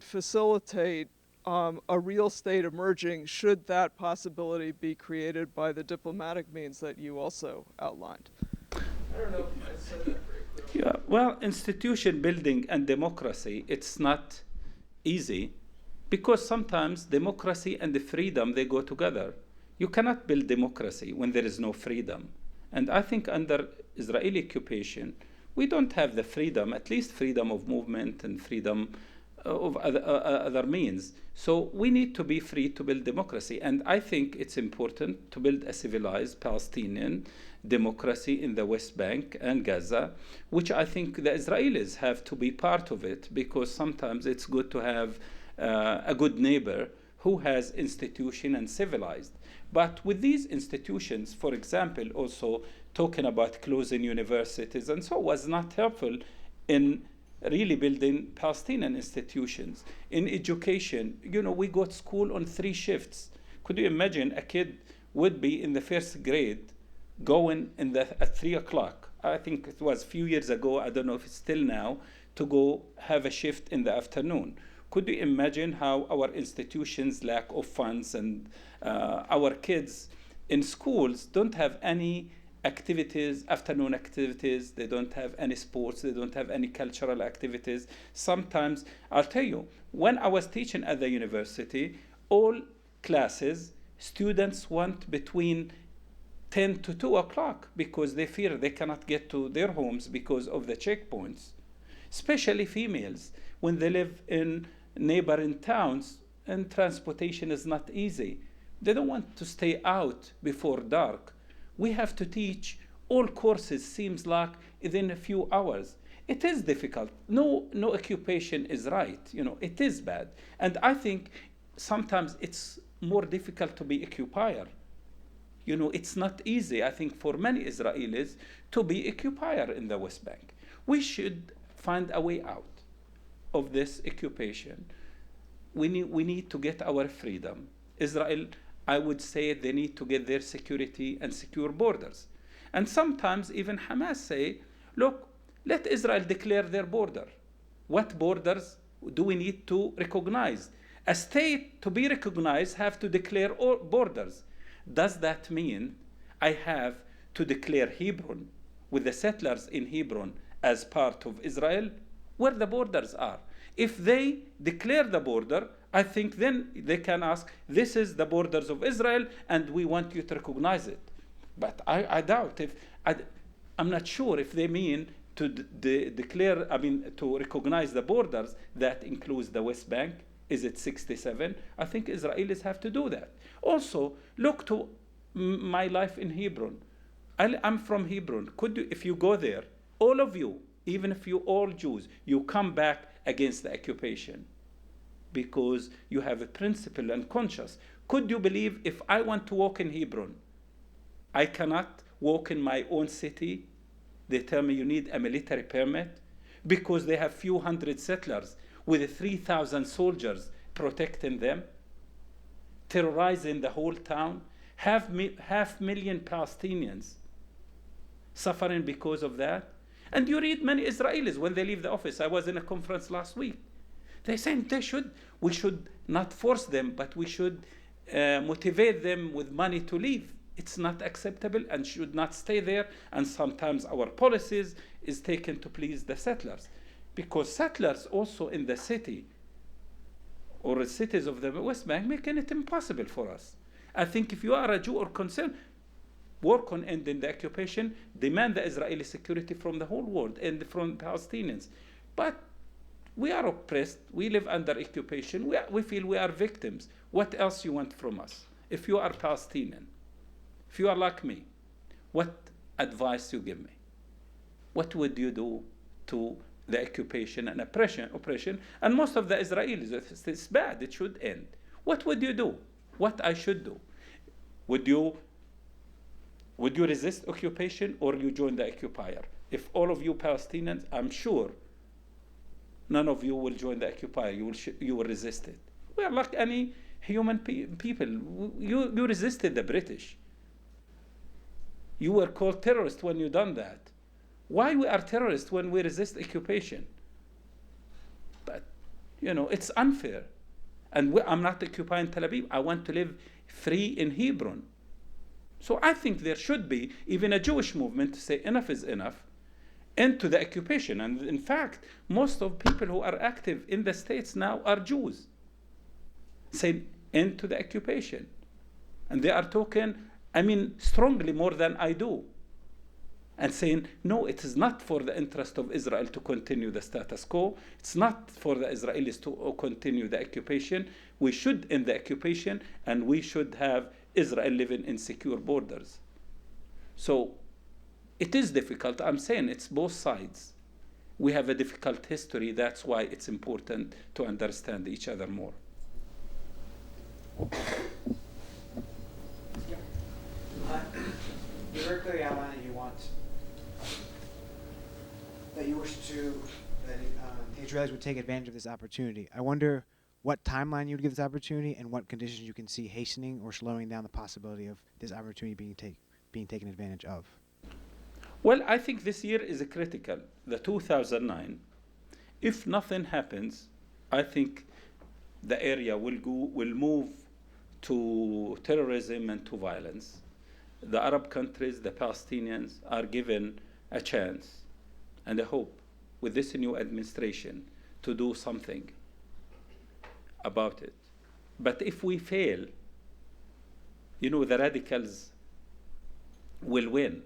facilitate a real state emerging, should that possibility be created by the diplomatic means that you also outlined. I don't know if I said that very clearly. Yeah, well, institution building and democracy, it's not easy, because sometimes democracy and the freedom, they go together. You cannot build democracy when there is no freedom. And I think under Israeli occupation, we don't have the freedom, at least freedom of movement and freedom of other means. So we need to be free to build democracy. And I think it's important to build a civilized Palestinian democracy in the West Bank and Gaza, which I think the Israelis have to be part of it, because sometimes it's good to have a good neighbor who has institution and civilized. But with these institutions, for example, also talking about closing universities and so was not helpful in really building Palestinian institutions. In education, we got school on 3 shifts. Could you imagine a kid would be in the 1st grade going at 3 o'clock? I think it was a few years ago, I don't know if it's still now, to go have a shift in the afternoon. Could you imagine how our institutions lack of funds, and our kids in schools don't have any activities, afternoon activities, they don't have any sports, they don't have any cultural activities. Sometimes, I'll tell you, when I was teaching at the university, all classes, students went between 10 to 2 o'clock because they fear they cannot get to their homes because of the checkpoints. Especially females, when they live in neighboring towns and transportation is not easy. They don't want to stay out before dark. We have to teach all courses, seems like, within a few hours. It is difficult. No occupation is right. It is bad. And I think sometimes it's more difficult to be occupier. It's not easy, I think, for many Israelis to be occupier in the West Bank. We should find a way out of this occupation. We need to get our freedom. Israel, I would say, they need to get their security and secure borders. And sometimes even Hamas say, look, let Israel declare their border. What borders do we need to recognize? A state, to be recognized, have to declare all borders. Does that mean I have to declare Hebron with the settlers in Hebron as part of Israel? Where the borders are. If they declare the border, I think then they can ask, this is the borders of Israel and we want you to recognize it. But I doubt I'm not sure if they mean to to recognize the borders that includes the West Bank. Is it 67? I think Israelis have to do that. Also, look to my life in Hebron. I'm from Hebron. If you go there, all of you, even if you all Jews, you come back against the occupation because you have a principle and conscience. Could you believe if I want to walk in Hebron, I cannot walk in my own city? They tell me you need a military permit because they have few hundred settlers with 3,000 soldiers protecting them. terrorizing the whole town, half million Palestinians suffering because of that. And you read many Israelis when they leave the office. I was in a conference last week. They're saying we should not force them, but we should motivate them with money to leave. It's not acceptable and should not stay there. And sometimes our policies is taken to please the settlers, because settlers also in the city or the cities of the West Bank making it impossible for us. I think if you are a Jew or concerned, work on ending the occupation, demand the Israeli security from the whole world and from Palestinians. But we are oppressed, we live under occupation, we feel we are victims. What else you want from us? If you are Palestinian, if you are like me, what advice you give me? What would you do to the occupation and oppression? And most of the Israelis, it's bad, it should end. What would you do? What I should do? Would you resist occupation or you join the occupier? If all of you Palestinians, I'm sure none of you will join the occupier. You will resist it. We are like any human people. You resisted the British. You were called terrorists when you done that. Why we are terrorists when we resist occupation? But, it's unfair. And I'm not occupying Tel Aviv. I want to live free in Hebron. So I think there should be even a Jewish movement to say enough is enough, end to the occupation. And in fact, most of people who are active in the States now are Jews, saying end to the occupation. And they are talking, strongly more than I do, and saying, no, it is not for the interest of Israel to continue the status quo. It's not for the Israelis to continue the occupation. We should end the occupation, and we should have Israel living in secure borders. So it is difficult. I'm saying it's both sides. We have a difficult history. That's why it's important to understand each other more. You very clearly outlined that you wish that the Israelis would take advantage of this opportunity. I wonder what timeline you would give this opportunity and what conditions you can see hastening or slowing down the possibility of this opportunity being taken advantage of. Well, I think this year is critical, the 2009. If nothing happens, I think the area will move to terrorism and to violence. The Arab countries, the Palestinians, are given a chance and a hope with this new administration to do something about it. But if we fail, the radicals will win.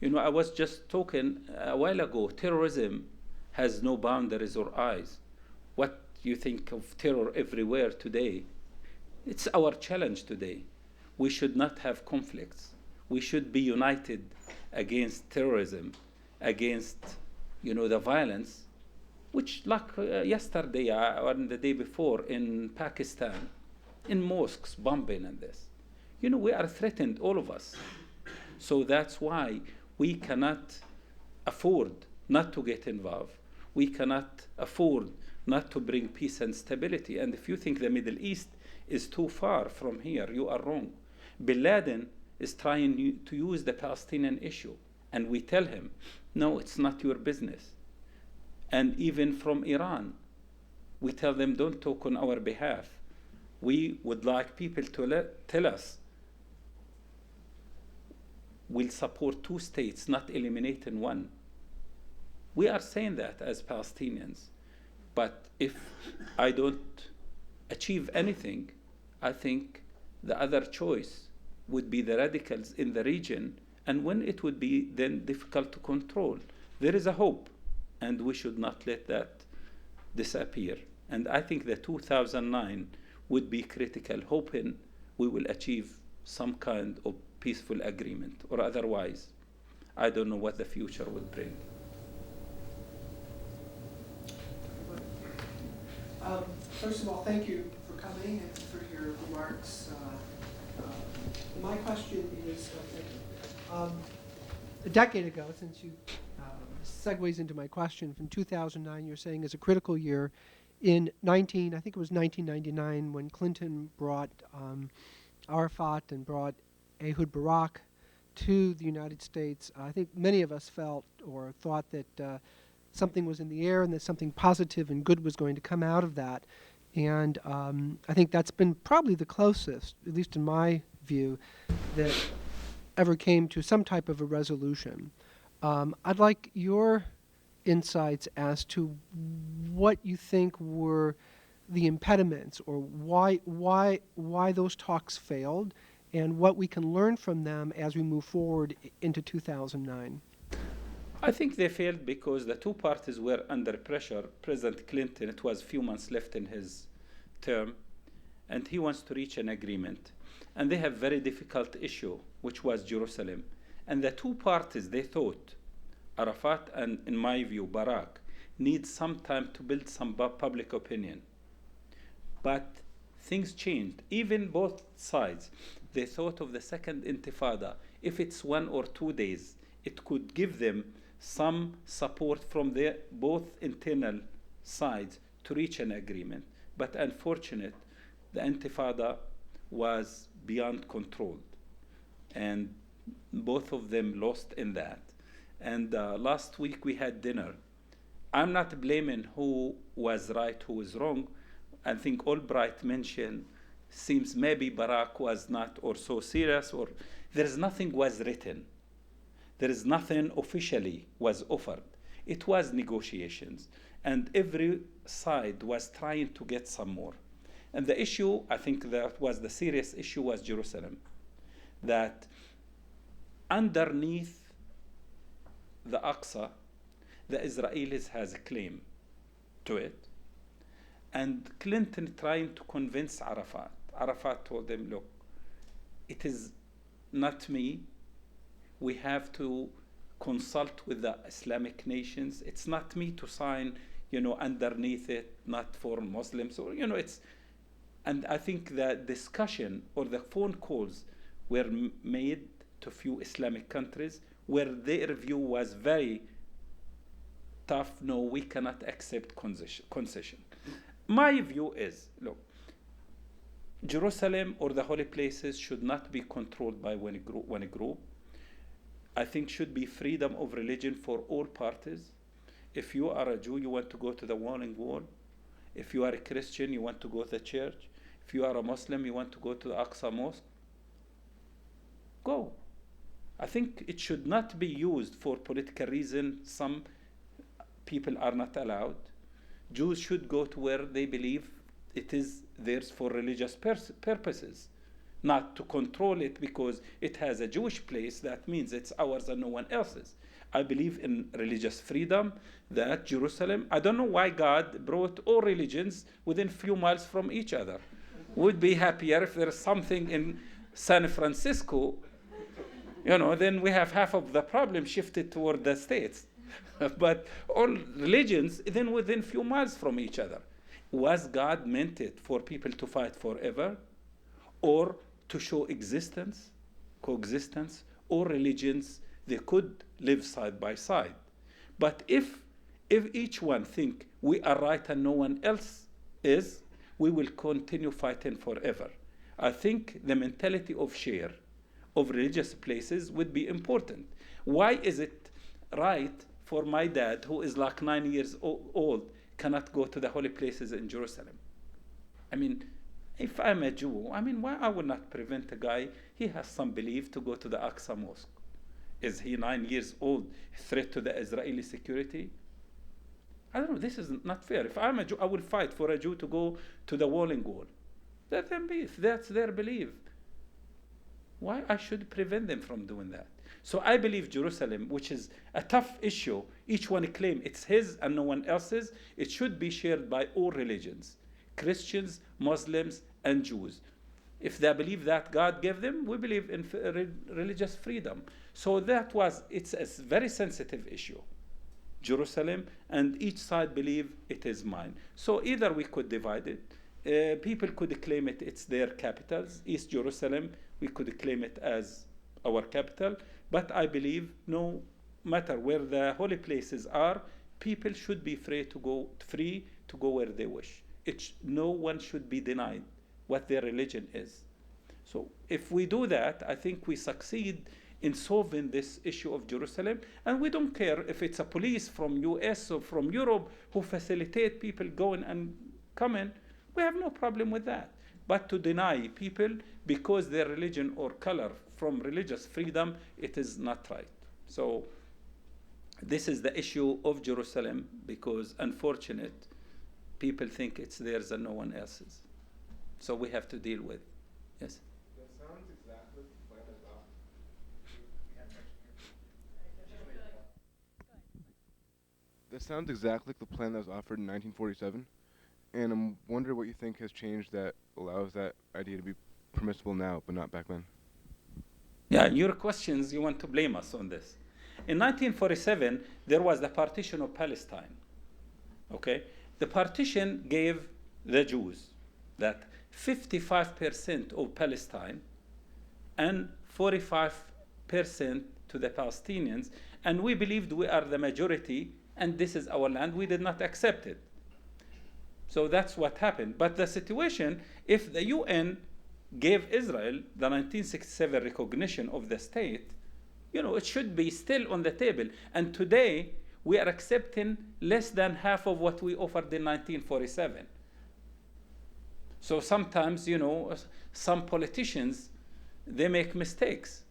I was just talking a while ago, terrorism has no boundaries or eyes. What you think of terror everywhere today, it's our challenge today. We should not have conflicts. We should be united against terrorism, against, the violence, which like yesterday or the day before in Pakistan, in mosques, bombing and this. We are threatened, all of us. So that's why we cannot afford not to get involved. We cannot afford not to bring peace and stability. And if you think the Middle East is too far from here, you are wrong. Bin Laden is trying to use the Palestinian issue, and we tell him, no, it's not your business. And even from Iran, we tell them, don't talk on our behalf. We would like people to tell us, we'll support two states, not eliminating one. We are saying that as Palestinians. But if I don't achieve anything, I think the other choice would be the radicals in the region, and when it would be then difficult to control. There is a hope, and we should not let that disappear. And I think the 2009 would be critical, hoping we will achieve some kind of peaceful agreement, or otherwise, I don't know what the future will bring. First of all, thank you for coming and for your remarks. My question is, a decade ago, since you segues into my question, from 2009, you're saying is a critical year I think it was 1999, when Clinton brought Arafat and brought Ehud Barak to the United States, I think many of us felt or thought that something was in the air and that something positive and good was going to come out of that. And I think that's been probably the closest, at least in my view, that ever came to some type of a resolution. I'd like your insights as to what you think were the impediments, or why those talks failed, and what we can learn from them as we move forward into 2009. I think they failed because the two parties were under pressure. President Clinton, it was a few months left in his term, and he wants to reach an agreement. And they have a very difficult issue, which was Jerusalem. And the two parties, they thought, Arafat and, in my view, Barak, need some time to build some public opinion. But things changed. Even both sides, they thought of the second intifada. If it's 1 or 2 days, it could give them some support from their both internal sides to reach an agreement. But unfortunately, the intifada was beyond control, and both of them lost in that. And last week we had dinner. I'm not blaming who was right, who was wrong. I think Albright mentioned, seems maybe Barak was not or so serious, or there's nothing was written. There is nothing officially was offered. It was negotiations, and every side was trying to get some more. And the issue, I think that was the serious issue, was Jerusalem. That underneath the Aqsa, the Israelis has a claim to it. And Clinton trying to convince Arafat. Arafat told them, look, it is not me. We have to consult with the Islamic nations. It's not me to sign, underneath it, not for Muslims, or, it's. And I think the discussion or the phone calls were made to few Islamic countries where their view was very tough. No, we cannot accept concession. My view is, look, Jerusalem or the holy places should not be controlled by one group. I think should be freedom of religion for all parties. If you are a Jew, you want to go to the Wailing Wall. If you are a Christian, you want to go to the church. If you are a Muslim, you want to go to the Aqsa Mosque. Go. I think it should not be used for political reasons. Some people are not allowed. Jews should go to where they believe it is theirs for religious purposes, not to control it because it has a Jewish place. That means it's ours and no one else's. I believe in religious freedom, that Jerusalem, I don't know why God brought all religions within few miles from each other. Would be happier if there's something in San Francisco, then we have half of the problem shifted toward the States. But all religions, then within few miles from each other. Was God meant it for people to fight forever? Or to show existence, coexistence? Or religions, they could live side by side. But if each one think we are right and no one else is, we will continue fighting forever. I think the mentality of share of religious places would be important. Why is it right for my dad, who is like 9 years old, cannot go to the holy places in Jerusalem? I mean, if I'm a Jew, why I would not prevent a guy, he has some belief, to go to the Aqsa Mosque? Is he 9 years old, threat to the Israeli security? I don't know, this is not fair. If I'm a Jew, I will fight for a Jew to go to the Wailing Wall. Let them be, if that's their belief. Why I should prevent them from doing that? So I believe Jerusalem, which is a tough issue, each one claim it's his and no one else's, it should be shared by all religions, Christians, Muslims, and Jews. If they believe that God gave them, we believe in religious freedom. So it's a very sensitive issue, Jerusalem, and each side believe it is mine. So either we could divide it. People could claim it's their capitals. East Jerusalem, we could claim it as our capital. But I believe no matter where the holy places are, people should be free to go where they wish. No one should be denied what their religion is. So if we do that, I think we succeed in solving this issue of Jerusalem. And we don't care if it's a police from US or from Europe who facilitate people going and coming. We have no problem with that. But to deny people because their religion or color from religious freedom, it is not right. So this is the issue of Jerusalem, because unfortunate people think it's theirs and no one else's. So we have to deal with. Yes. That sounds exactly like the plan that was offered in 1947, and I'm wondering what you think has changed that allows that idea to be permissible now, but not back then. Yeah, your questions, you want to blame us on this. In 1947, there was the partition of Palestine. Okay? The partition gave the Jews that 55% of Palestine and 45% to the Palestinians, and we believed we are the majority and this is our land. We did not accept it. So that's what happened. But the situation, if the UN gave Israel the 1967 recognition of the state, it should be still on the table. And today, we are accepting less than half of what we offered in 1947. So sometimes, some politicians, they make mistakes.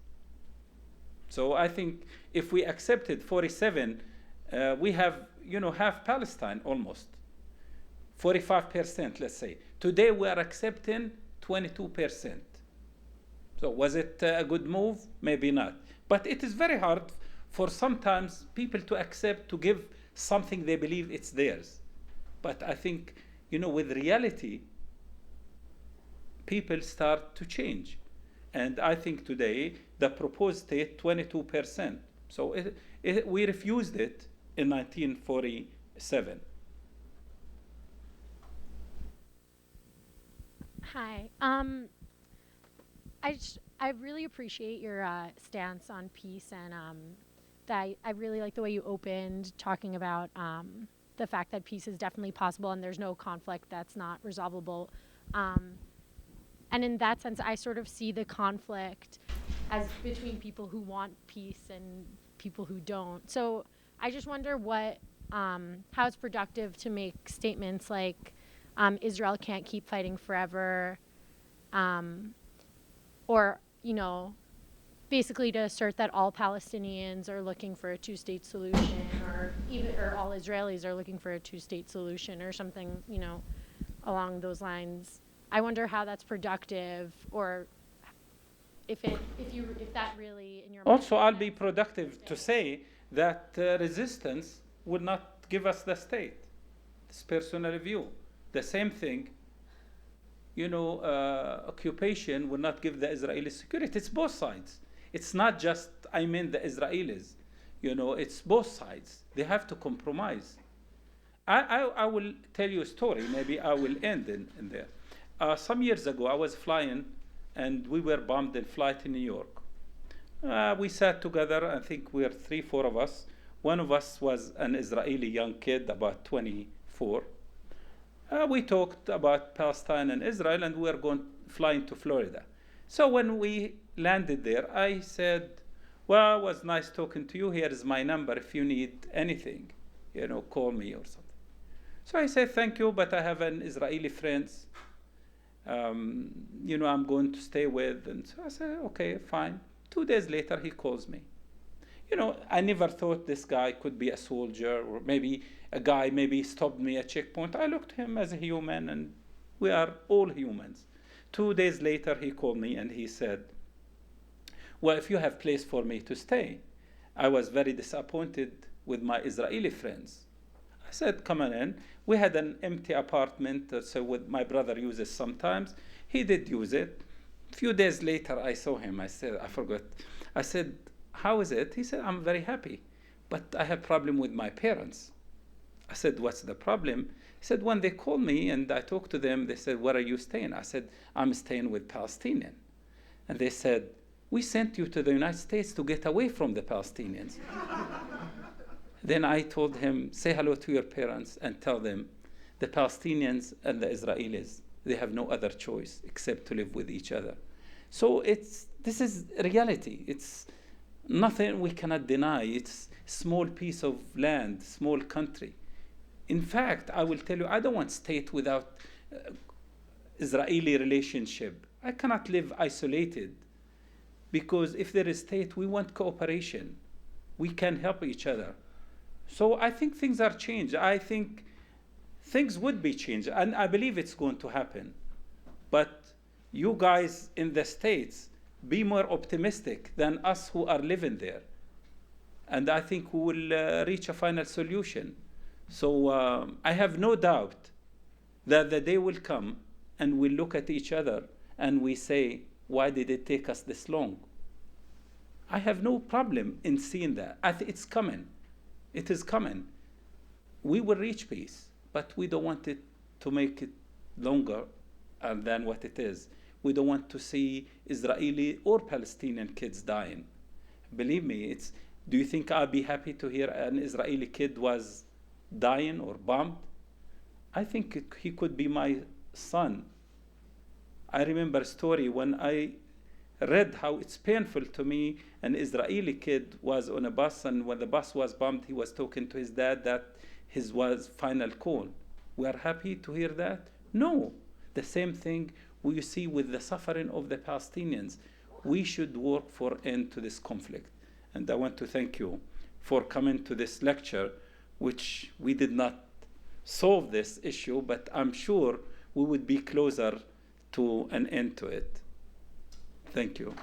So I think if we accepted 47, we have, half Palestine almost. 45%, let's say. Today we are accepting 22%. So was it a good move? Maybe not. But it is very hard for sometimes people to accept, to give something they believe it's theirs. But I think, with reality, people start to change. And I think today, the proposed state, 22%. So we refused it in 1947. Hi. I really appreciate your stance on peace, and that I really like the way you opened talking about the fact that peace is definitely possible and there's no conflict that's not resolvable. And in that sense, I sort of see the conflict as between people who want peace and people who don't. So I just wonder how it's productive to make statements like Israel can't keep fighting forever, or, basically to assert that all Palestinians are looking for a two-state solution, or all Israelis are looking for a two-state solution, or something, along those lines. I wonder how that's productive, or if that really in your mind. Also, I'll be productive to say that resistance would not give us the state. It's personal view. The same thing, occupation will not give the Israeli security. It's both sides. It's not just, the Israelis. It's both sides. They have to compromise. I will tell you a story. Maybe I will end in there. Some years ago, I was flying, and we were bombed in flight in New York. We sat together. I think we were 3-4 of us. One of us was an Israeli young kid, about 24. We talked about Palestine and Israel, and we were flying to Florida. So when we landed there, I said, well, it was nice talking to you. Here is my number. If you need anything, call me or something. So I said, thank you, but I have an Israeli friend, I'm going to stay with. And so I said, okay, fine. 2 days later, he calls me. I never thought this guy could be a soldier, or maybe a guy maybe stopped me at checkpoint. I looked at him as a human, and we are all humans. 2 days later, he called me and he said, well, if you have place for me to stay. I was very disappointed with my Israeli friends. I said, come on in. We had an empty apartment, so my brother uses sometimes. He did use it. A few days later, I saw him. I forgot. I said, how is it? He said, I'm very happy, but I have problem with my parents. I said, what's the problem? He said, when they call me and I talk to them, they said, where are you staying? I said, I'm staying with Palestinian. And they said, we sent you to the United States to get away from the Palestinians. Then I told him, say hello to your parents and tell them the Palestinians and the Israelis, they have no other choice except to live with each other. So this is reality. It's nothing we cannot deny. It's small piece of land, small country. In fact, I will tell you, I don't want state without Israeli relationship. I cannot live isolated, because if there is state, we want cooperation. We can help each other. So I think things are changed. I think things would be changed, and I believe it's going to happen. But you guys in the States, be more optimistic than us who are living there. And I think we will reach a final solution. So I have no doubt that the day will come and we'll look at each other and we say, why did it take us this long? I have no problem in seeing that. It's coming. It is coming. We will reach peace, but we don't want it to make it longer than what it is. We don't want to see Israeli or Palestinian kids dying. Believe me, do you think I'd be happy to hear an Israeli kid was dying or bombed? I think he could be my son. I remember a story when I read how it's painful to me. An Israeli kid was on a bus, and when the bus was bombed, he was talking to his dad that his was final call. We are happy to hear that? No. The same thing we see with the suffering of the Palestinians. We should work for end to this conflict. And I want to thank you for coming to this lecture, which we did not solve this issue, but I'm sure we would be closer to an end to it. Thank you.